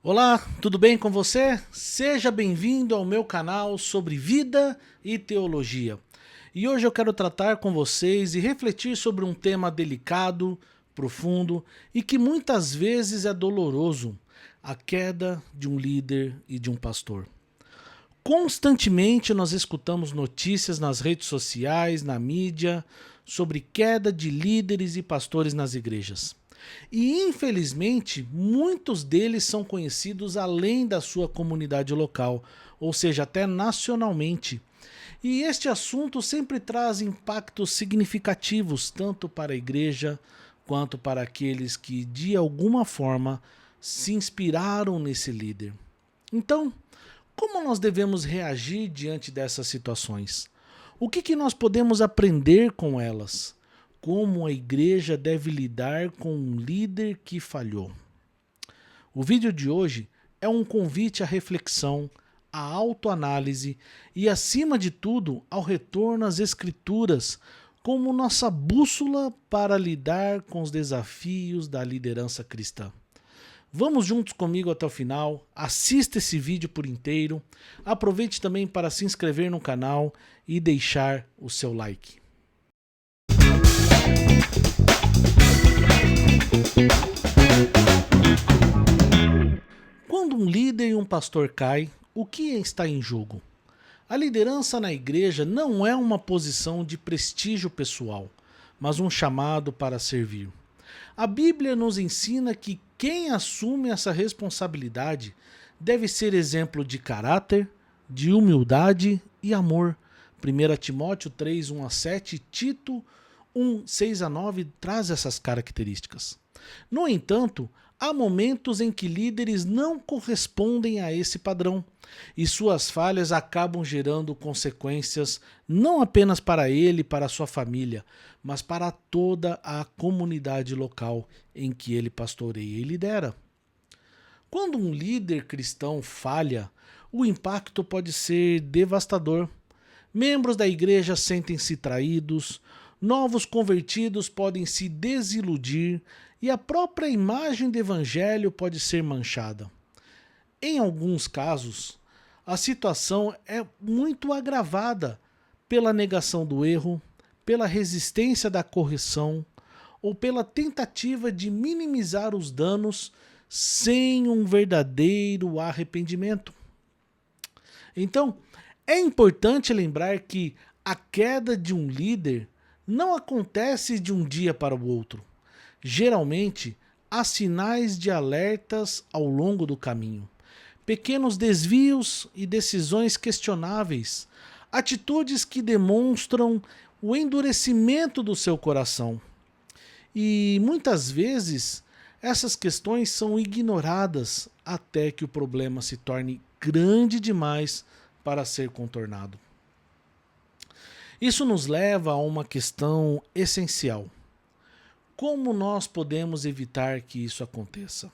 Olá, tudo bem com você? Seja bem-vindo ao meu canal sobre vida e teologia. E hoje eu quero tratar com vocês e refletir sobre um tema delicado, profundo e que muitas vezes é doloroso: a queda de um líder e de um pastor. Constantemente nós escutamos notícias nas redes sociais, na mídia, sobre queda de líderes e pastores nas igrejas. E infelizmente, muitos deles são conhecidos além da sua comunidade local, ou seja, até nacionalmente. E este assunto sempre traz impactos significativos tanto para a igreja quanto para aqueles que de alguma forma se inspiraram nesse líder. Então, como nós devemos reagir diante dessas situações? O que nós podemos aprender com elas? Como a igreja deve lidar com um líder que falhou? O vídeo de hoje é um convite à reflexão, à autoanálise e, acima de tudo, ao retorno às Escrituras como nossa bússola para lidar com os desafios da liderança cristã. Vamos juntos comigo até o final, assista esse vídeo por inteiro, aproveite também para se inscrever no canal e deixar o seu like. Quando um líder e um pastor caem, o que está em jogo? A liderança na igreja não é uma posição de prestígio pessoal, mas um chamado para servir. A Bíblia nos ensina que quem assume essa responsabilidade deve ser exemplo de caráter, de humildade e amor. 1 Timóteo 3, 1 a 7, Tito 1, 6 a 9 traz essas características. No entanto, há momentos em que líderes não correspondem a esse padrão e suas falhas acabam gerando consequências não apenas para ele e para sua família, mas para toda a comunidade local em que ele pastoreia e lidera. Quando um líder cristão falha, o impacto pode ser devastador. Membros da igreja sentem-se traídos, novos convertidos podem se desiludir e a própria imagem do evangelho pode ser manchada. Em alguns casos, a situação é muito agravada pela negação do erro, pela resistência da correção ou pela tentativa de minimizar os danos sem um verdadeiro arrependimento. Então, é importante lembrar que a queda de um líder não acontece de um dia para o outro. Geralmente, há sinais de alertas ao longo do caminho. Pequenos desvios e decisões questionáveis, atitudes que demonstram o endurecimento do seu coração. E muitas vezes essas questões são ignoradas até que o problema se torne grande demais para ser contornado. Isso nos leva a uma questão essencial. Como nós podemos evitar que isso aconteça?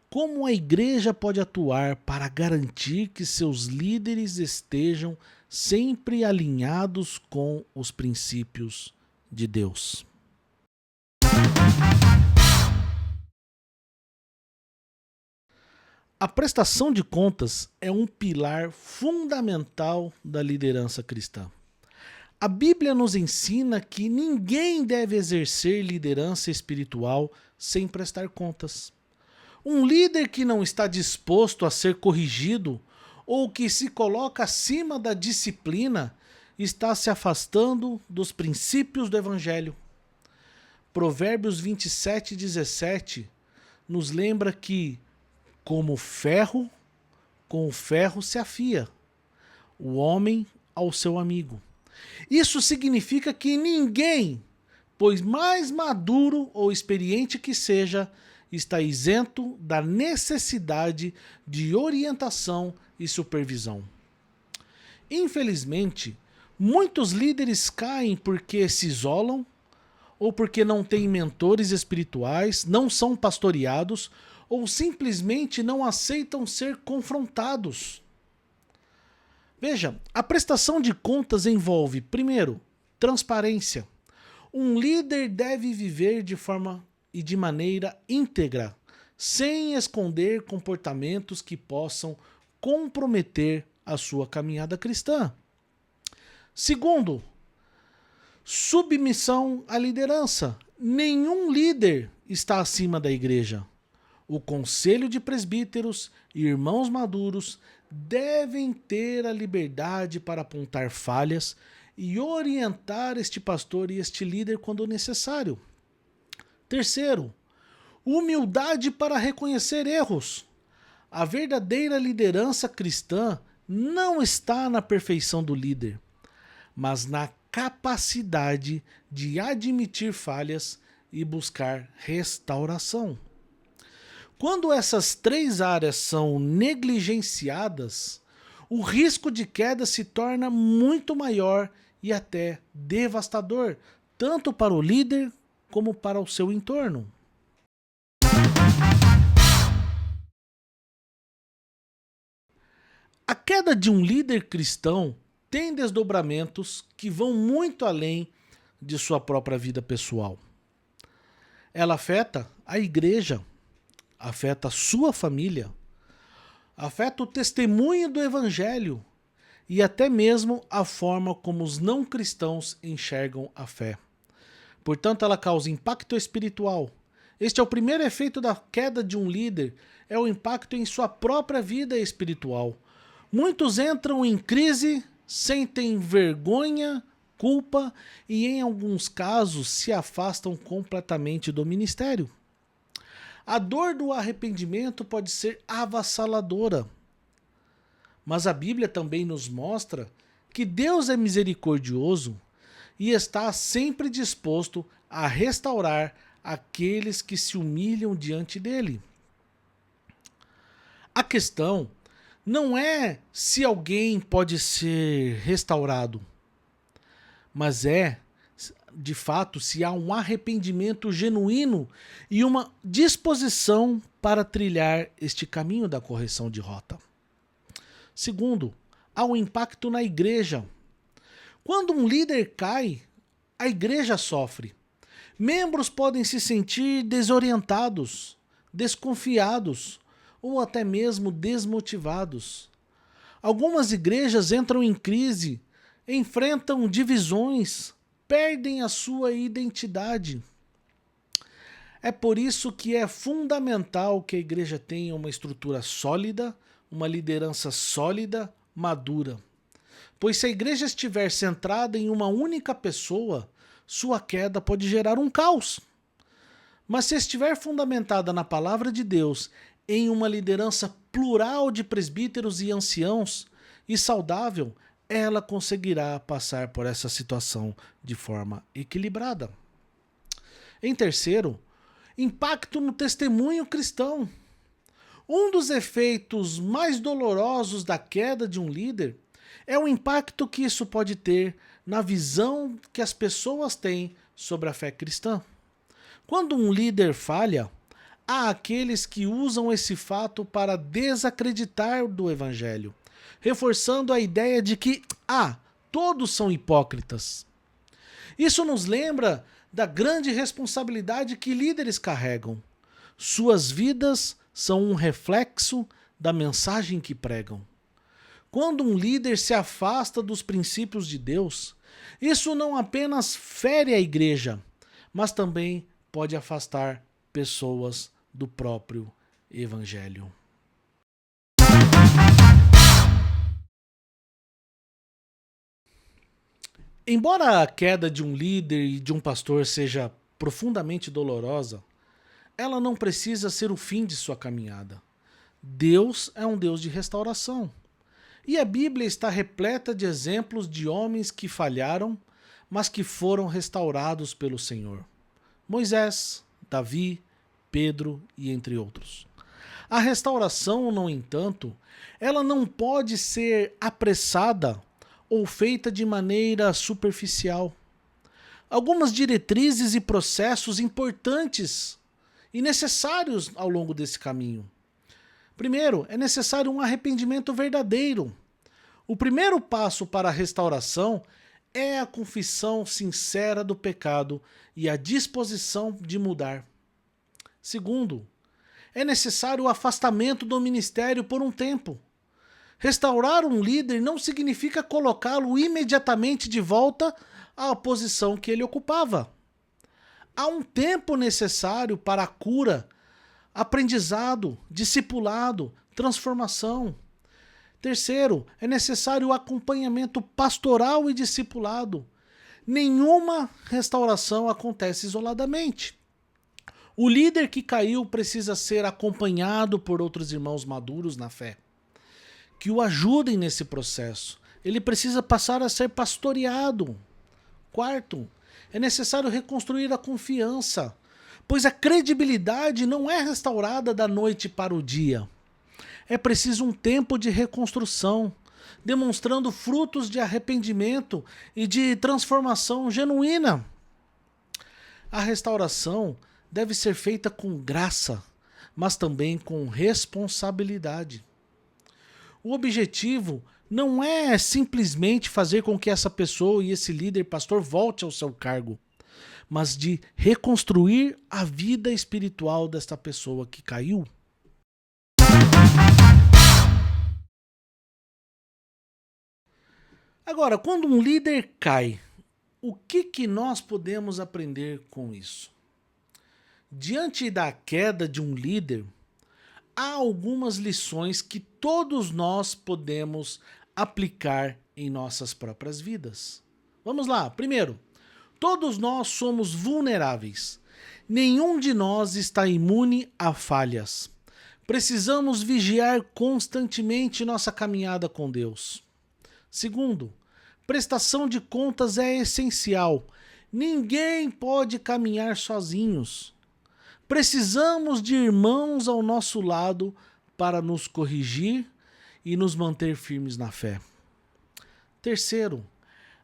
Como a igreja pode atuar para garantir que seus líderes estejam sempre alinhados com os princípios de Deus? A prestação de contas é um pilar fundamental da liderança cristã. A Bíblia nos ensina que ninguém deve exercer liderança espiritual sem prestar contas. Um líder que não está disposto a ser corrigido ou que se coloca acima da disciplina está se afastando dos princípios do Evangelho. Provérbios 27:17 nos lembra que, como ferro, com o ferro se afia o homem ao seu amigo. Isso significa que ninguém, pois mais maduro ou experiente que seja, está isento da necessidade de orientação e supervisão. Infelizmente, muitos líderes caem porque se isolam ou porque não têm mentores espirituais, não são pastoreados ou simplesmente não aceitam ser confrontados. Veja, a prestação de contas envolve, primeiro, transparência. Um líder deve viver de forma e de maneira íntegra, sem esconder comportamentos que possam comprometer a sua caminhada cristã. Segundo, submissão à liderança. Nenhum líder está acima da igreja. O conselho de presbíteros e irmãos maduros devem ter a liberdade para apontar falhas e orientar este pastor e este líder quando necessário. Terceiro, humildade para reconhecer erros. A verdadeira liderança cristã não está na perfeição do líder, mas na capacidade de admitir falhas e buscar restauração. Quando essas três áreas são negligenciadas, o risco de queda se torna muito maior e até devastador, tanto para o líder como para o seu entorno. A queda de um líder cristão tem desdobramentos que vão muito além de sua própria vida pessoal. Ela afeta a igreja, afeta a sua família, afeta o testemunho do evangelho e até mesmo a forma como os não cristãos enxergam a fé. Portanto, ela causa impacto espiritual. Este é o primeiro efeito da queda de um líder, é o impacto em sua própria vida espiritual. Muitos entram em crise, sentem vergonha, culpa e, em alguns casos, se afastam completamente do ministério. A dor do arrependimento pode ser avassaladora, mas a Bíblia também nos mostra que Deus é misericordioso e está sempre disposto a restaurar aqueles que se humilham diante dele. A questão não é se alguém pode ser restaurado, mas é, de fato, se há um arrependimento genuíno e uma disposição para trilhar este caminho da correção de rota. Segundo, há um impacto na igreja. Quando um líder cai, a igreja sofre. Membros podem se sentir desorientados, desconfiados ou até mesmo desmotivados. Algumas igrejas entram em crise, enfrentam divisões, perdem a sua identidade. É por isso que é fundamental que a igreja tenha uma estrutura sólida, uma liderança sólida, madura. Pois se a igreja estiver centrada em uma única pessoa, sua queda pode gerar um caos. Mas se estiver fundamentada na palavra de Deus, em uma liderança plural de presbíteros e anciãos e saudável, ela conseguirá passar por essa situação de forma equilibrada. Em terceiro, impacto no testemunho cristão. Um dos efeitos mais dolorosos da queda de um líder é o impacto que isso pode ter na visão que as pessoas têm sobre a fé cristã. Quando um líder falha, há aqueles que usam esse fato para desacreditar do evangelho, reforçando a ideia de que, todos são hipócritas. Isso nos lembra da grande responsabilidade que líderes carregam. Suas vidas são um reflexo da mensagem que pregam. Quando um líder se afasta dos princípios de Deus, isso não apenas fere a igreja, mas também pode afastar pessoas do próprio evangelho. Embora a queda de um líder e de um pastor seja profundamente dolorosa, ela não precisa ser o fim de sua caminhada. Deus é um Deus de restauração. E a Bíblia está repleta de exemplos de homens que falharam, mas que foram restaurados pelo Senhor. Moisés, Davi, Pedro e entre outros. A restauração, no entanto, ela não pode ser apressada ou feita de maneira superficial. Algumas diretrizes e processos importantes e necessários ao longo desse caminho. Primeiro, é necessário um arrependimento verdadeiro. O primeiro passo para a restauração é a confissão sincera do pecado e a disposição de mudar. Segundo, é necessário o afastamento do ministério por um tempo. Restaurar um líder não significa colocá-lo imediatamente de volta à posição que ele ocupava. Há um tempo necessário para a cura, aprendizado, discipulado, transformação. Terceiro, é necessário o acompanhamento pastoral e discipulado. Nenhuma restauração acontece isoladamente. O líder que caiu precisa ser acompanhado por outros irmãos maduros na fé, que o ajudem nesse processo. Ele precisa passar a ser pastoreado. Quarto, é necessário reconstruir a confiança, pois a credibilidade não é restaurada da noite para o dia. É preciso um tempo de reconstrução, demonstrando frutos de arrependimento e de transformação genuína. A restauração deve ser feita com graça, mas também com responsabilidade. O objetivo não é simplesmente fazer com que essa pessoa e esse líder pastor volte ao seu cargo, mas de reconstruir a vida espiritual desta pessoa que caiu. Agora, quando um líder cai, o que nós podemos aprender com isso? Diante da queda de um líder, há algumas lições que todos nós podemos aplicar em nossas próprias vidas. Vamos lá. Primeiro, todos nós somos vulneráveis. Nenhum de nós está imune a falhas. Precisamos vigiar constantemente nossa caminhada com Deus. Segundo, prestação de contas é essencial. Ninguém pode caminhar sozinhos. Precisamos de irmãos ao nosso lado para nos corrigir e nos manter firmes na fé. Terceiro,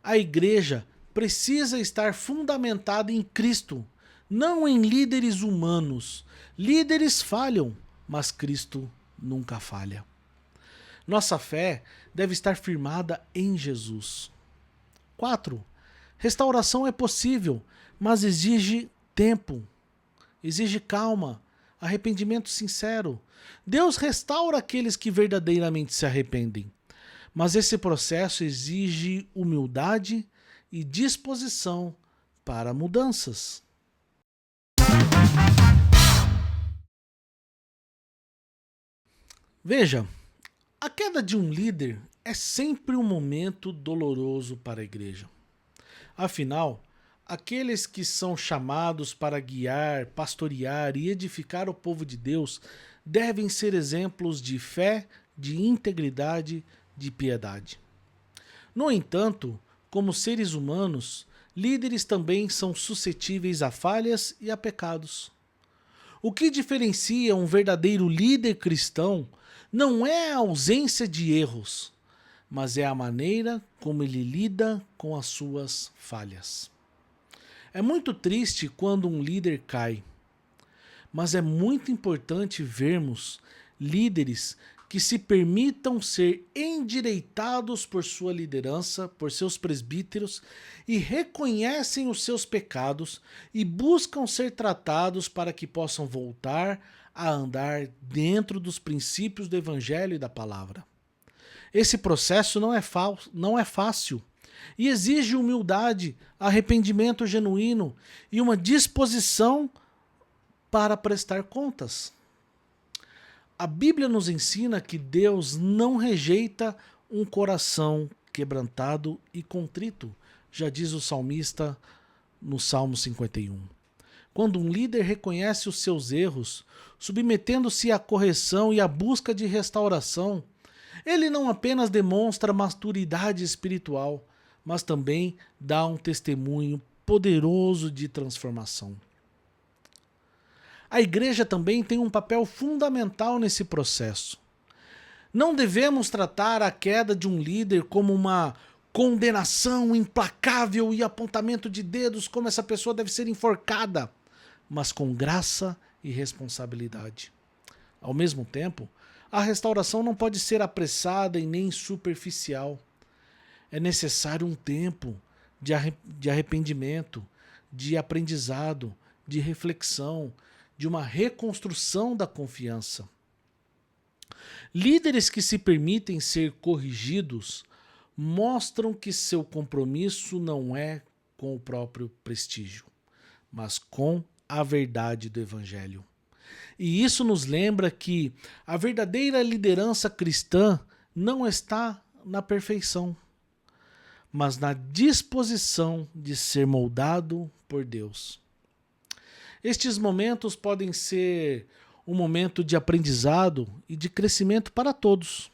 a igreja precisa estar fundamentada em Cristo, não em líderes humanos. Líderes falham, mas Cristo nunca falha. Nossa fé deve estar firmada em Jesus. 4. Restauração é possível, mas exige tempo. Exige calma, arrependimento sincero. Deus restaura aqueles que verdadeiramente se arrependem. Mas esse processo exige humildade e disposição para mudanças. Veja, a queda de um líder é sempre um momento doloroso para a igreja. Afinal, aqueles que são chamados para guiar, pastorear e edificar o povo de Deus devem ser exemplos de fé, de integridade, de piedade. No entanto, como seres humanos, líderes também são suscetíveis a falhas e a pecados. O que diferencia um verdadeiro líder cristão não é a ausência de erros, mas é a maneira como ele lida com as suas falhas. É muito triste quando um líder cai, mas é muito importante vermos líderes que se permitam ser endireitados por sua liderança, por seus presbíteros, e reconhecem os seus pecados e buscam ser tratados para que possam voltar a andar dentro dos princípios do Evangelho e da Palavra. Esse processo não é fácil e exige humildade, arrependimento genuíno e uma disposição para prestar contas. A Bíblia nos ensina que Deus não rejeita um coração quebrantado e contrito, já diz o salmista no Salmo 51. Quando um líder reconhece os seus erros, submetendo-se à correção e à busca de restauração, ele não apenas demonstra maturidade espiritual, mas também dá um testemunho poderoso de transformação. A igreja também tem um papel fundamental nesse processo. Não devemos tratar a queda de um líder como uma condenação implacável e apontamento de dedos, como essa pessoa deve ser enforcada, mas com graça e responsabilidade. Ao mesmo tempo, a restauração não pode ser apressada e nem superficial. É necessário um tempo de arrependimento, de aprendizado, de reflexão, de uma reconstrução da confiança. Líderes que se permitem ser corrigidos mostram que seu compromisso não é com o próprio prestígio, mas com a verdade do Evangelho. E isso nos lembra que a verdadeira liderança cristã não está na perfeição, mas na disposição de ser moldado por Deus. Estes momentos podem ser um momento de aprendizado e de crescimento para todos.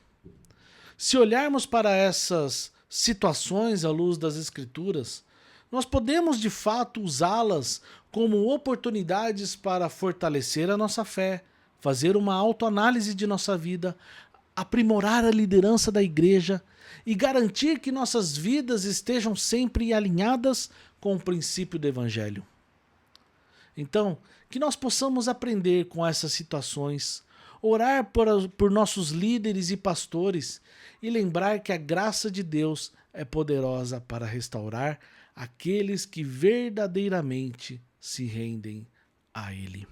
Se olharmos para essas situações à luz das Escrituras, nós podemos de fato usá-las como oportunidades para fortalecer a nossa fé, fazer uma autoanálise de nossa vida, aprimorar a liderança da igreja e garantir que nossas vidas estejam sempre alinhadas com o princípio do Evangelho. Então, que nós possamos aprender com essas situações, orar por nossos líderes e pastores e lembrar que a graça de Deus é poderosa para restaurar aqueles que verdadeiramente se rendem a Ele.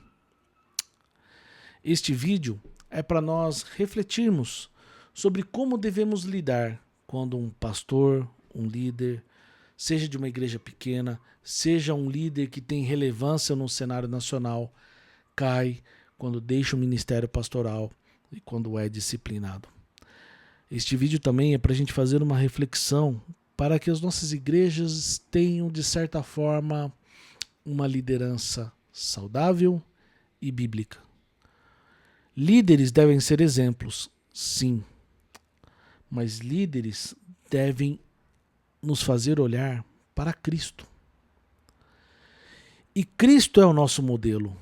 Este vídeo é para nós refletirmos sobre como devemos lidar quando um pastor, um líder, seja de uma igreja pequena, seja um líder que tem relevância no cenário nacional, cai quando deixa o ministério pastoral e quando é disciplinado. Este vídeo também é para a gente fazer uma reflexão para que as nossas igrejas tenham, de certa forma, uma liderança saudável e bíblica. Líderes devem ser exemplos, sim, mas líderes devem nos fazer olhar para Cristo. E Cristo é o nosso modelo.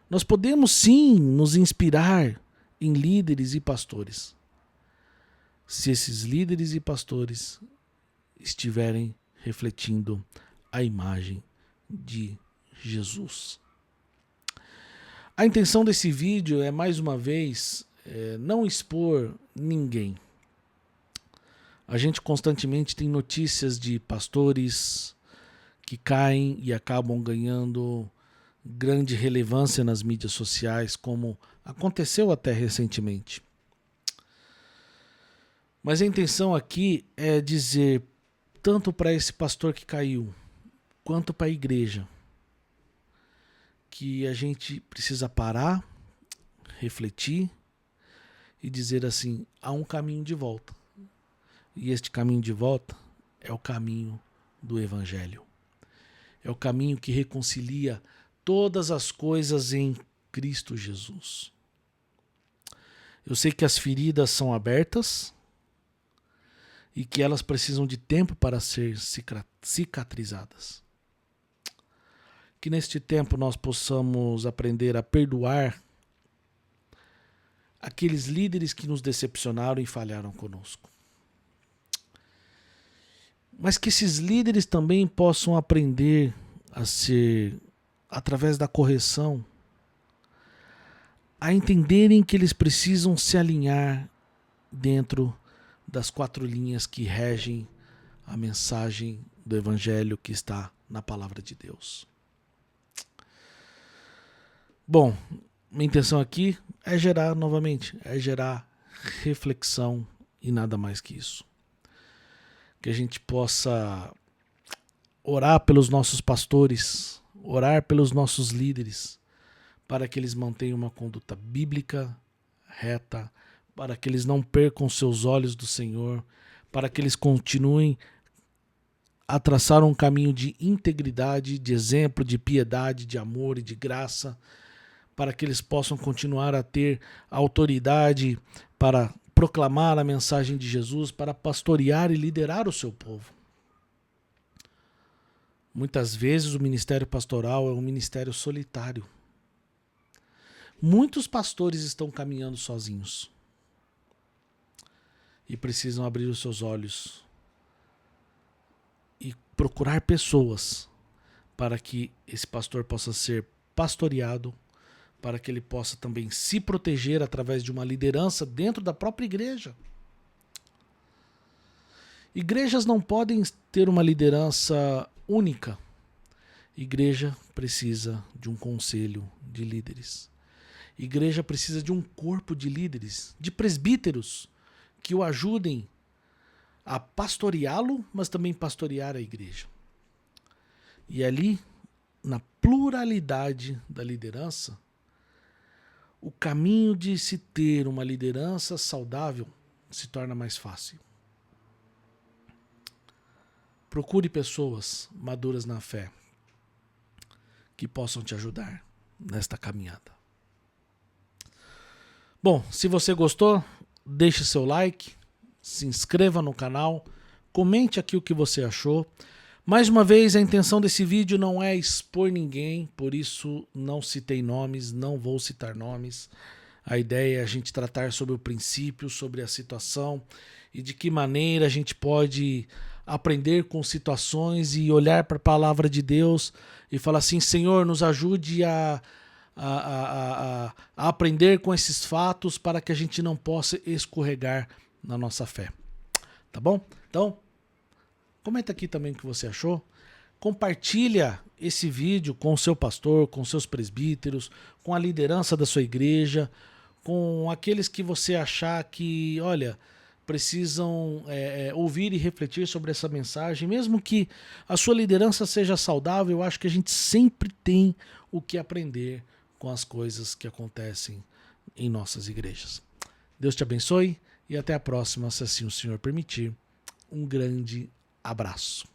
Nós podemos sim nos inspirar em líderes e pastores, se esses líderes e pastores estiverem refletindo a imagem de Jesus. A intenção desse vídeo é, mais uma vez, não expor ninguém. A gente constantemente tem notícias de pastores que caem e acabam ganhando grande relevância nas mídias sociais, como aconteceu até recentemente. Mas a intenção aqui é dizer, tanto para esse pastor que caiu, quanto para a igreja, que a gente precisa parar, refletir e dizer assim, há um caminho de volta. E este caminho de volta é o caminho do Evangelho. É o caminho que reconcilia todas as coisas em Cristo Jesus. Eu sei que as feridas são abertas e que elas precisam de tempo para ser cicatrizadas. Que neste tempo nós possamos aprender a perdoar aqueles líderes que nos decepcionaram e falharam conosco. Mas que esses líderes também possam aprender a ser, através da correção, a entenderem que eles precisam se alinhar dentro das 4 linhas que regem a mensagem do Evangelho que está na Palavra de Deus. Bom, minha intenção aqui é gerar, novamente, reflexão e nada mais que isso. Que a gente possa orar pelos nossos pastores, orar pelos nossos líderes, para que eles mantenham uma conduta bíblica, reta, para que eles não percam seus olhos do Senhor, para que eles continuem a traçar um caminho de integridade, de exemplo, de piedade, de amor e de graça, para que eles possam continuar a ter autoridade para proclamar a mensagem de Jesus, para pastorear e liderar o seu povo. Muitas vezes o ministério pastoral é um ministério solitário. Muitos pastores estão caminhando sozinhos e precisam abrir os seus olhos e procurar pessoas para que esse pastor possa ser pastoreado, para que ele possa também se proteger através de uma liderança dentro da própria igreja. Igrejas não podem ter uma liderança única. Igreja precisa de um conselho de líderes. Igreja precisa de um corpo de líderes, de presbíteros, que o ajudem a pastoreá-lo, mas também pastorear a igreja. E ali, na pluralidade da liderança, o caminho de se ter uma liderança saudável se torna mais fácil. Procure pessoas maduras na fé que possam te ajudar nesta caminhada. Bom, se você gostou, deixe seu like, se inscreva no canal, comente aqui o que você achou. Mais uma vez, a intenção desse vídeo não é expor ninguém, por isso não citei nomes, não vou citar nomes. A ideia é a gente tratar sobre o princípio, sobre a situação e de que maneira a gente pode aprender com situações e olhar para a palavra de Deus e falar assim: Senhor, nos ajude a aprender com esses fatos para que a gente não possa escorregar na nossa fé. Tá bom? Então, comenta aqui também o que você achou. Compartilha esse vídeo com o seu pastor, com seus presbíteros, com a liderança da sua igreja, com aqueles que você achar que, olha, precisam ouvir e refletir sobre essa mensagem. Mesmo que a sua liderança seja saudável, eu acho que a gente sempre tem o que aprender com as coisas que acontecem em nossas igrejas. Deus te abençoe e até a próxima, se assim o Senhor permitir. Um grande abraço.